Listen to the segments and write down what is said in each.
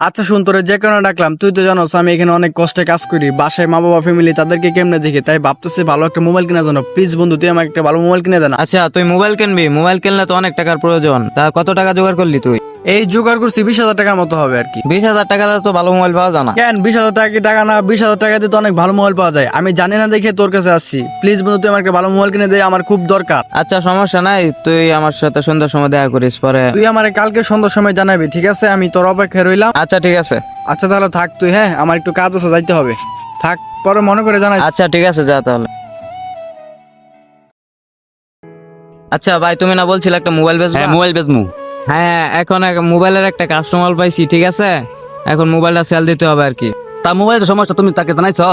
আচ্ছা শুন, তোরে যে কারণে ডাকলাম, তুই তো জানোস আমি এখানে অনেক কষ্টে কাজ করি, বাসায় মা বাবা ফ্যামিলি তাদেরকে কেমনে দেখি, তাই ভাবতেছি ভালো একটা মোবাইল কেনার জন্য। প্লিজ বন্ধু, তুই আমাকে একটা ভালো মোবাইল কিনে দে না। আচ্ছা তুই মোবাইল কিনবি, মোবাইল কিনলে তো অনেক টাকার প্রয়োজন। তা কত টাকা জোগাড় করলি তুই? এই জোগাড় করছি 20,000 টাকার মতো হবে আর কি। 20,000 টাকা তো ভালো মোবাইল পাওয়া যায় না। কেন 20,000 টাকা কি টাকা না? 20,000 টাকা দিয়ে তো অনেক ভালো মোবাইল পাওয়া যায়। আমি জানি না দেখে তোর কাছে আসছি। প্লিজ বন্ধু, তুই আমাকে ভালো মোবাইল কিনে দে, আমার খুব দরকার। আচ্ছা সমস্যা নাই, তুই আমার সাথে সন্ধ্যার সময় দেখা করিস পরে। তুই আমার কালকে সন্ধ্যার সময় জানাবি, ঠিক আছে? আমি তোর অপেক্ষায় রইলাম। আচ্ছা ঠিক আছে। আচ্ছা তাহলে থাক তুই, হ্যাঁ আমার একটু কাজ আছে, যাইতে হবে। থাক, পরে মনে করে জানাই। আচ্ছা ঠিক আছে, যা তাহলে। আচ্ছা ভাই, তুমি না বলছিলে একটা মোবাইল বেচবা? হ্যাঁ মোবাইল বেচমু। হ্যাঁ, এখন মোবাইলের একটা কাস্টমার পাইছি, ঠিক আছে? এখন মোবাইলটা সেল দিতে হবে আর কি। তা মোবাইলের সমস্যা তুমি তাকে জানাইছো?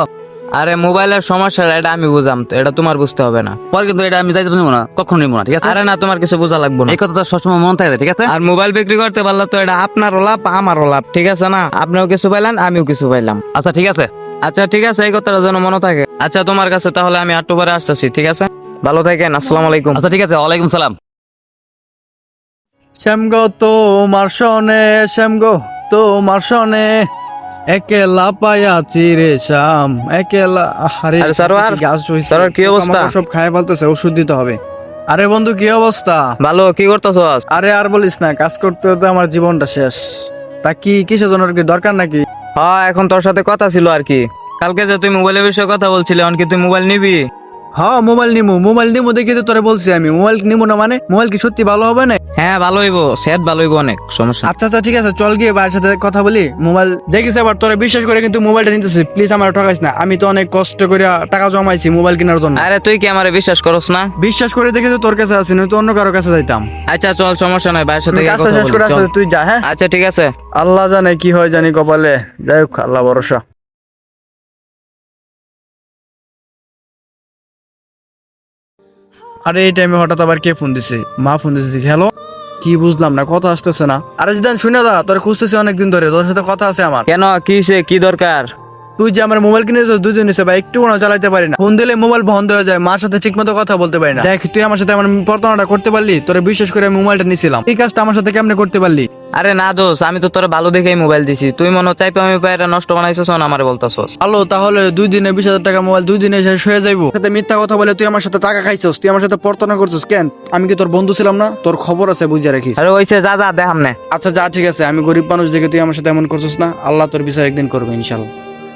আরে মোবাইলের সমস্যা এটা আমি বুঝাম, তো এটা তোমার বুঝতে হবে না। পরে কিন্তু এটা আমি যাইতে পারবো না, কখন নিবো না, ঠিক আছে? আরে না, তোমার কিছু বোঝা লাগবে না। এই কথা তো সবসময় মন থাকে, ঠিক আছে? আর মোবাইল বিক্রি করতে পারলে তো এটা আপনারও লাভ আমারও লাভ, ঠিক আছে না? আপনিও কিছু পাইলেন, আমিও কিছু পাইলাম। আচ্ছা ঠিক আছে। আচ্ছা ঠিক আছে, এই কথাটা যেন মনে থাকে। আচ্ছা তোমার কাছে তাহলে আমি একটু পরে আসতেছি, ঠিক আছে? ভালো থাকেন, আসসালামু আলাইকুম। আচ্ছা ঠিক আছে, ওয়ালাইকুম সালাম। শ্যামগো তোমার শোনে, শ্যামগো তোমার শোনে, একেলা পায়াছি রে শ্যাম, একেলা। আরে আরে সারোয়ার, গাছ হইছে, সারোয়ার কি অবস্থা? পোকামাকড় সব খায় ফেলতেছে, ওষুধ দিতে হবে। আরে বন্ধু কি অবস্থা? ভালো, কি করতেছস? আরে আর বলিস না, কাজ করতে করতে আমার জীবনটা শেষ। তা কি কিসের জন্য, আর কি দরকার নাকি? হ্যাঁ, এখন তোর সাথে কথা ছিল আর কি। কালকে যে তুই মোবাইলের বিষয়ে কথা বলছিলি, এখন কি তুই মোবাইল নিবি? হ্যাঁ মোবাইল নিমু দেখি তো তোরে বলছি আমি। মোবাইল নিমু না মানে, মোবাইল কি সত্যি ভালো হবে না? হ্যাঁ ভালো হইব, সেট ভালো হইব, অনেক সমস্যা। আচ্ছা আচ্ছা ঠিক আছে, চল গিয়ে ভাইয়ের সাথে কথা বলি। মোবাইল দেখিস এবার, তোরে বিশ্বাস করে কিন্তু মোবাইলটা নিতেছি। প্লিজ আমার ঠকাইস না, আমি তো অনেক কষ্ট করে টাকা জমাইছি মোবাইল কেনার জন্য। আরে তুই কি আমারে বিশ্বাস করস না? বিশ্বাস করে দেখে তো তোর কাছে আসি, নয়তো অন্য কারো কাছে যাইতাম। আচ্ছা চল, সমস্যা নাই, ভাইয়ের সাথে গিয়ে কাজটা কথা শেষ করে বলি, চল। আসলে তুই যা, হ্যাঁ? আচ্ছা ঠিক আছে। আল্লাহ জানে কি হয়, জানি কপালে। যাই হোক, আল্লাহ ভরসা। আরে এই টাইমে হঠাৎ আবার কে ফোন দিছে? মা ফোন দিছে। হ্যালো, কি বুঝলাম না, কথা আসতেছে না। আরে জিদান শুনে দা, তোর খুঁজতেছি অনেকদিন ধরে, তোর সাথে কথা আছে আমার। কেন, কি সে, কি দরকার? তুই যে আমার মোবাইল কিনেছিস দুজন হিসেবে, ভাই একটু কোনো চালাইতে পারি না। ফোন দিলে মোবাইল বন্ধ হয়ে যায়, মার সাথে ঠিক মতো কথা বলতে পারি না। দেখ তুই আমার সাথে আমার প্রতারণাটা করতে পারলি, তোরে বিশ্বাস করে আমি মোবাইলটা নিছিলাম। এই কাজটা আমার সাথে কেমনে করতে পারলি? আরে না দোষ, আমি তো তোর ভালো দেখেই মোবাইল দিছি, তুই মনে চাইপা আমি পায়রা নষ্ট বানাইছস না আমারে বলতাছস। আলো তাহলে 2 দিনে 20,000 টাকা মোবাইল 2 দিনে শেষ হয়ে যাইবো? সাথে মিথ্যা কথা বলে তুই আমার সাথে টাকা খাইছস, তুই আমার সাথে প্রতারণা করছিস। কেন? আমি কি তোর বন্ধু ছিলাম না? তোর খবর আছে, বুঝে রাখিস। আরে ওইসে যা যা দেখাম না। আচ্ছা যা, ঠিক আছে। আমি গরিব মানুষ দেখে তুই আমার সাথে এমন করছিস না, আল্লাহ তোর বিচার একদিন করবে ইনশাল্লাহ।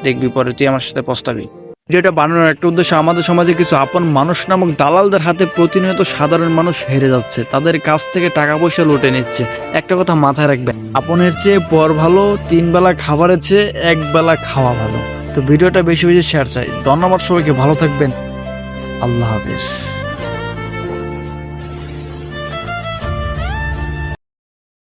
দেখবি পরে তুই আমার সাথে পস্তাবি। যেটা বানানোর একটা উদ্দেশ্য, আমাদের সমাজে কিছু আপন মানুষ নামক দালালদের হাতে প্রতিনিয়ত সাধারণ মানুষ হেরে যাচ্ছে, তাদের কাছ থেকে টাকা পয়সা লুটে নিচ্ছে। একটা কথা মাথায় রাখবেন, আপনের চেয়ে পর ভালো, 3 বেলা খাবারের চেয়ে 1 বেলা খাওয়া ভালো। তো ভিডিওটা বেশি বেশি শেয়ার চাই। ধন্যবাদ সবাইকে, ভালো থাকবেন, আল্লাহ হাফেজ।